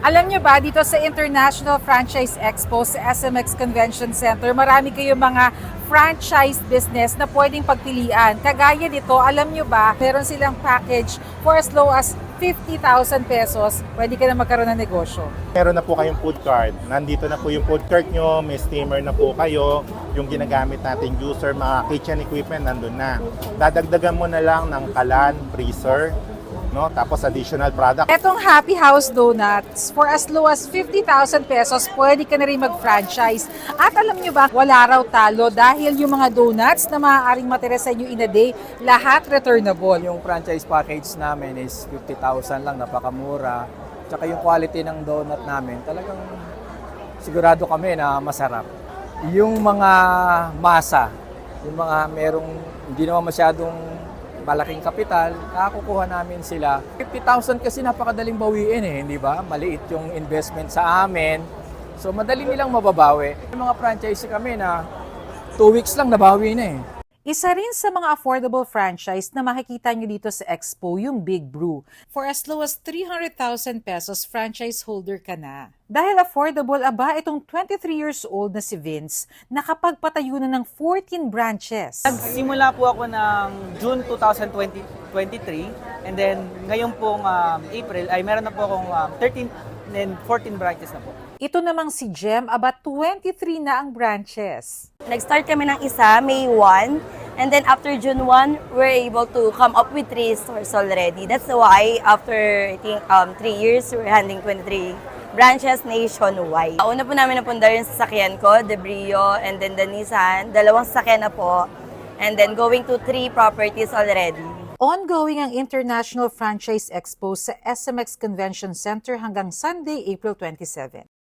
Alam nyo ba, dito sa International Franchise Expo sa SMX Convention Center, marami kayong mga franchise business na pwedeng pagpilian. Kagaya nito, alam nyo ba, meron silang package for as low as 50,000 pesos. Pwede ka na magkaroon ng negosyo. Meron na po kayong food cart. Nandito na po yung food cart nyo, may steamer na po kayo, yung ginagamit nating juicer, mga kitchen equipment nandun na. Dadagdagan mo na lang ng kalan, freezer, no? Tapos additional product. Etong Happy House Donuts, for as low as 50,000 pesos, pwede ka na rin mag-franchise. At alam nyo ba, wala raw talo dahil yung mga donuts na maaaring matira sa inyo in a day, lahat returnable. Yung franchise package namin is 50,000 lang, napakamura. Tsaka yung quality ng donut namin, talagang sigurado kami na masarap. Yung mga masa, yung mga merong hindi naman masyadong malaking kapital, nakakukuha namin sila. 50,000 kasi napakadaling bawiin hindi ba? Maliit yung investment sa amin. So madali nilang mababawi. Yung mga franchise kami na 2 weeks lang nabawi na Isa rin sa mga affordable franchise na makikita nyo dito sa Expo, yung Big Brew. For as low as 300,000 pesos, franchise holder ka na. Dahil affordable, itong 23 years old na si Vince, nakapagpatayo na ng 14 branches. Nagsimula po ako ng June 2023 and then ngayon pong April ay meron na po akong 13 and 14 branches na po. Ito namang si Jem, 23 na ang branches. Nag-start kami ng isa, May 1. And then after June 1, we're able to come up with 3 stores already. That's why after, I think, 3 years, we're handling 23 branches nationwide. Una po namin napundar yung sasakyan ko, the Brio, and then the Nissan. 2 sasakyan na po. And then going to 3 properties already. Ongoing ang International Franchise Expo sa SMX Convention Center hanggang Sunday, April 27.